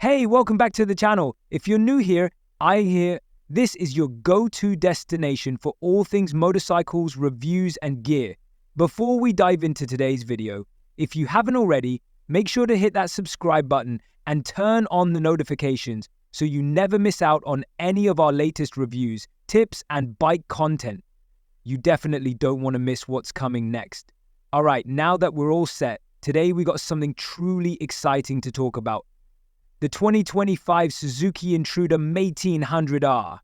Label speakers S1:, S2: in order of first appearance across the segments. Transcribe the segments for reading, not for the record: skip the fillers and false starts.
S1: Hey, welcome back to the channel. If you're new here, this is your go-to destination for all things motorcycles, reviews, and gear. Before we dive into today's video, if you haven't already, make sure to hit that subscribe button and turn on the notifications so you never miss out on any of our latest reviews, tips, and bike content. You definitely don't want to miss what's coming next. All right, now that we're all set, today we got something truly exciting to talk about. The 2025 Suzuki Intruder M1800R.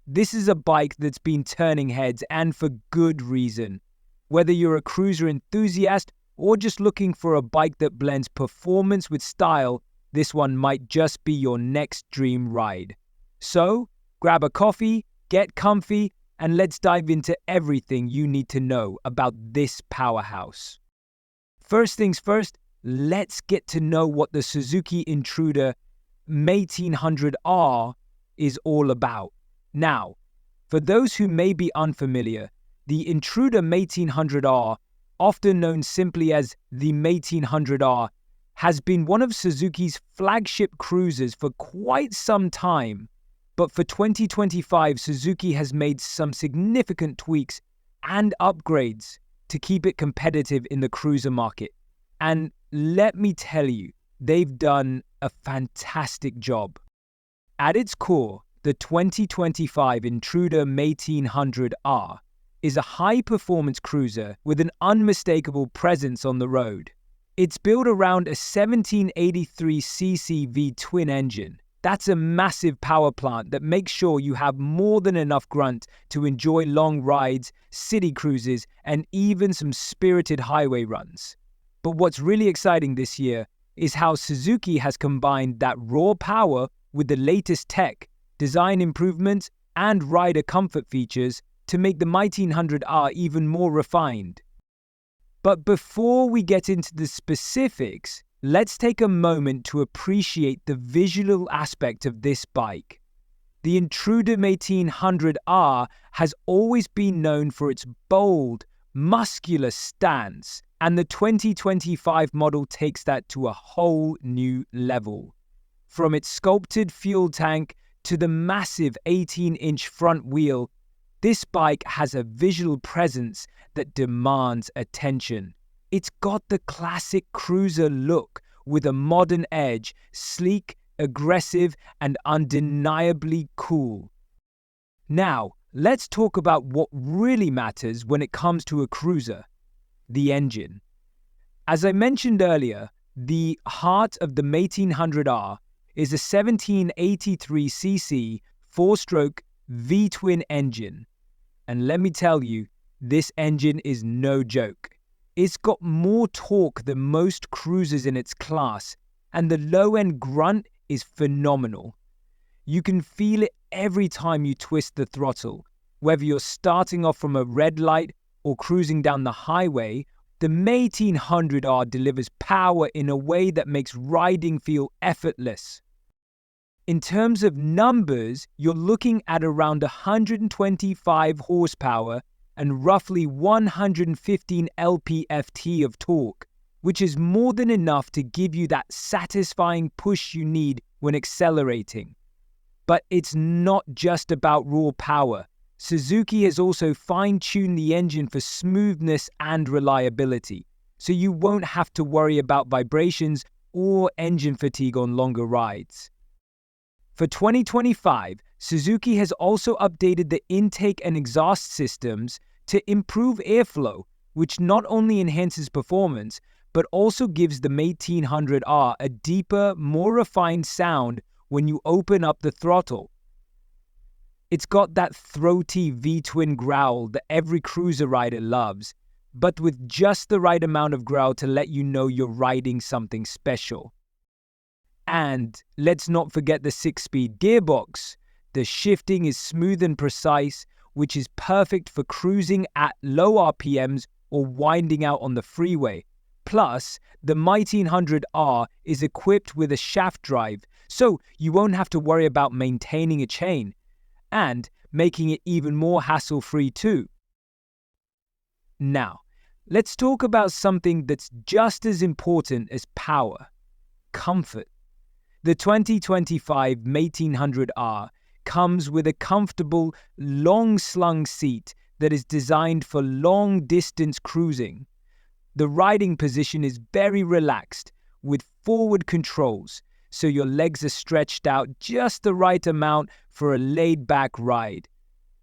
S1: This is a bike that's been turning heads, and for good reason. Whether you're a cruiser enthusiast or just looking for a bike that blends performance with style, this one might just be your next dream ride. So, grab a coffee, get comfy, and let's dive into everything you need to know about this powerhouse. First things first, let's get to know what the Suzuki Intruder M1800R is all about. Now, for those who may be unfamiliar, the Intruder M1800R, often known simply as the M1800R, has been one of Suzuki's flagship cruisers for quite some time. But for 2025, Suzuki has made some significant tweaks and upgrades to keep it competitive in the cruiser market. And let me tell you, they've done a fantastic job. At its core, the 2025 Intruder M1800R is a high-performance cruiser with an unmistakable presence on the road. It's built around a 1783cc V-twin engine. That's a massive power plant that makes sure you have more than enough grunt to enjoy long rides, city cruises, and even some spirited highway runs. But what's really exciting this year is how Suzuki has combined that raw power with the latest tech, design improvements, and rider comfort features to make the M1800R even more refined. But before we get into the specifics, let's take a moment to appreciate the visual aspect of this bike. The Intruder M1800R has always been known for its bold, muscular stance, and the 2025 model takes that to a whole new level. From its sculpted fuel tank to the massive 18-inch front wheel, this bike has a visual presence that demands attention. It's got the classic cruiser look with a modern edge, sleek, aggressive, and undeniably cool. Now, let's talk about what really matters when it comes to a cruiser: the engine. As I mentioned earlier, the heart of the M1800R is a 1783cc 4-stroke V-twin engine. And let me tell you, this engine is no joke. It's got more torque than most cruisers in its class, and the low-end grunt is phenomenal. You can feel it every time you twist the throttle. Whether you're starting off from a red light or cruising down the highway, the M1800R delivers power in a way that makes riding feel effortless. In terms of numbers, you're looking at around 125 horsepower and roughly 115 lp-ft of torque, which is more than enough to give you that satisfying push you need when accelerating. But it's not just about raw power. Suzuki has also fine-tuned the engine for smoothness and reliability, so you won't have to worry about vibrations or engine fatigue on longer rides. For 2025, Suzuki has also updated the intake and exhaust systems to improve airflow, which not only enhances performance, but also gives the M1800R a deeper, more refined sound when you open up the throttle. It's got that throaty V-twin growl that every cruiser rider loves, but with just the right amount of growl to let you know you're riding something special. And let's not forget the 6-speed gearbox. The shifting is smooth and precise, which is perfect for cruising at low RPMs or winding out on the freeway. Plus, the M1800R is equipped with a shaft drive, so you won't have to worry about maintaining a chain, and making it even more hassle-free too. Now, let's talk about something that's just as important as power: comfort. The 2025 1800R comes with a comfortable, long-slung seat that is designed for long-distance cruising. The riding position is very relaxed, with forward controls, so your legs are stretched out just the right amount for a laid-back ride.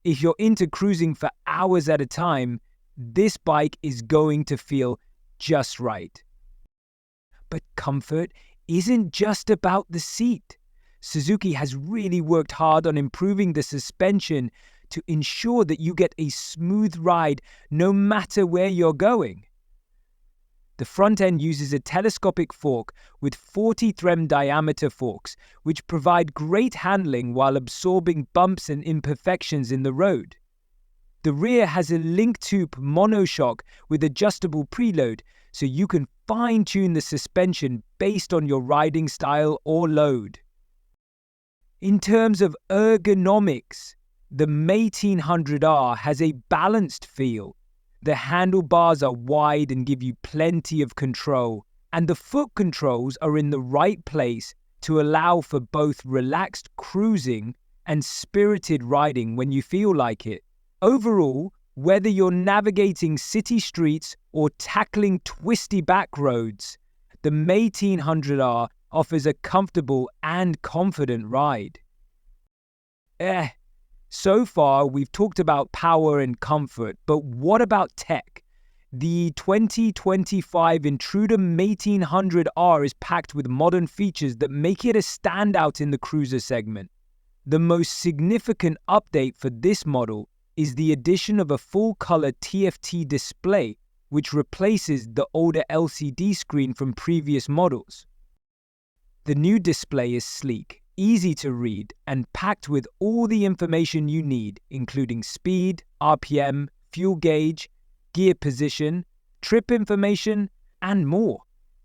S1: If you're into cruising for hours at a time, this bike is going to feel just right. But comfort isn't just about the seat. Suzuki has really worked hard on improving the suspension to ensure that you get a smooth ride no matter where you're going. The front end uses a telescopic fork with 40 threm diameter forks, which provide great handling while absorbing bumps and imperfections in the road. The rear has a link-tube monoshock with adjustable preload, so you can fine-tune the suspension based on your riding style or load. In terms of ergonomics, the 1800R has a balanced feel. The handlebars are wide and give you plenty of control, and the foot controls are in the right place to allow for both relaxed cruising and spirited riding when you feel like it. Overall, whether you're navigating city streets or tackling twisty back roads, the 1800R offers a comfortable and confident ride. So far, we've talked about power and comfort, but what about tech? The 2025 Intruder M1800R is packed with modern features that make it a standout in the cruiser segment. The most significant update for this model is the addition of a full-color TFT display, which replaces the older LCD screen from previous models. The new display is sleek, easy to read, and packed with all the information you need, including speed, RPM, fuel gauge, gear position, trip information, and more.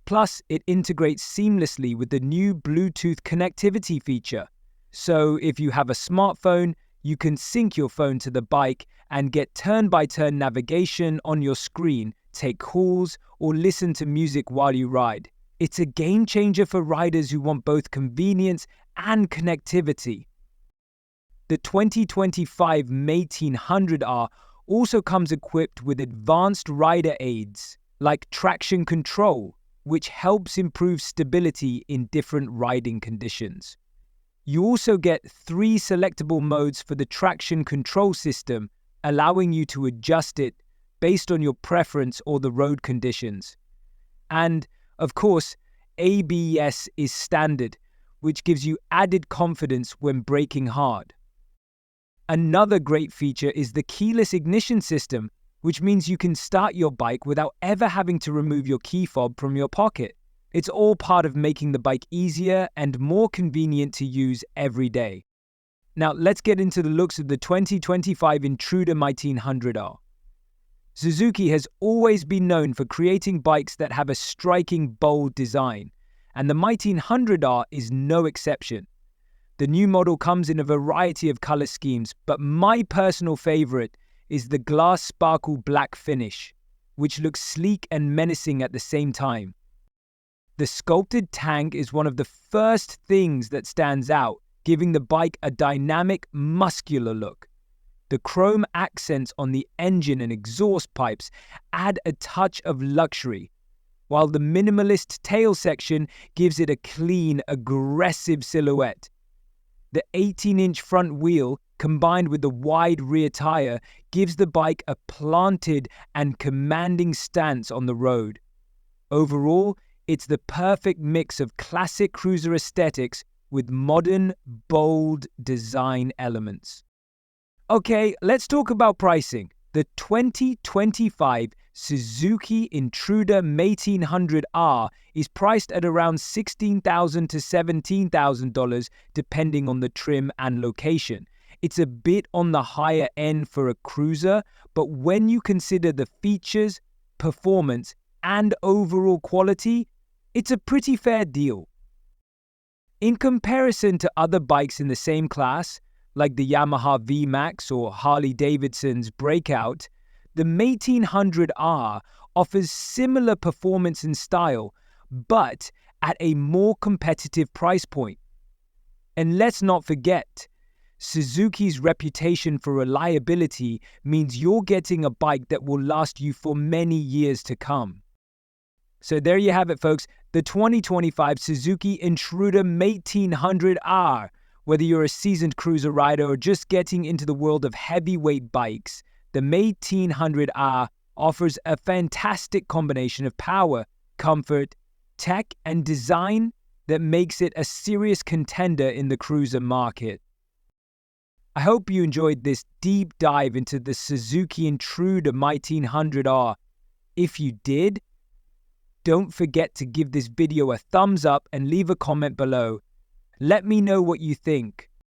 S1: Plus, it integrates seamlessly with the new Bluetooth connectivity feature. So if you have a smartphone, you can sync your phone to the bike and get turn-by-turn navigation on your screen, take calls, or listen to music while you ride. It's a game changer for riders who want both convenience and connectivity. The 2025 1800R also comes equipped with advanced rider aids like traction control, which helps improve stability in different riding conditions. You also get 3 selectable modes for the traction control system, allowing you to adjust it based on your preference or the road conditions. And, of course, ABS is standard, which gives you added confidence when braking hard. Another great feature is the keyless ignition system, which means you can start your bike without ever having to remove your key fob from your pocket. It's all part of making the bike easier and more convenient to use every day. Now let's get into the looks of the 2025 Intruder M1800R. Suzuki has always been known for creating bikes that have a striking, bold design, and the M1800R is no exception. The new model comes in a variety of color schemes, but my personal favorite is the glass sparkle black finish, which looks sleek and menacing at the same time. The sculpted tank is one of the first things that stands out, giving the bike a dynamic, muscular look. The chrome accents on the engine and exhaust pipes add a touch of luxury, while the minimalist tail section gives it a clean, aggressive silhouette. The 18-inch front wheel, combined with the wide rear tire, gives the bike a planted and commanding stance on the road. Overall, it's the perfect mix of classic cruiser aesthetics with modern, bold design elements. Okay, let's talk about pricing. The 2025 Suzuki Intruder M1800R is priced at around $16,000 to $17,000 depending on the trim and location. It's a bit on the higher end for a cruiser, but when you consider the features, performance, and overall quality, it's a pretty fair deal. In comparison to other bikes in the same class, like the Yamaha VMAX or Harley-Davidson's Breakout, the M1800R offers similar performance and style, but at a more competitive price point. And let's not forget, Suzuki's reputation for reliability means you're getting a bike that will last you for many years to come. So there you have it, folks, the 2025 Suzuki Intruder M1800R. Whether you're a seasoned cruiser rider or just getting into the world of heavyweight bikes, the M1800R offers a fantastic combination of power, comfort, tech, and design that makes it a serious contender in the cruiser market. I hope you enjoyed this deep dive into the Suzuki Intruder M1800R. If you did, don't forget to give this video a thumbs up and leave a comment below. Let me know what you think.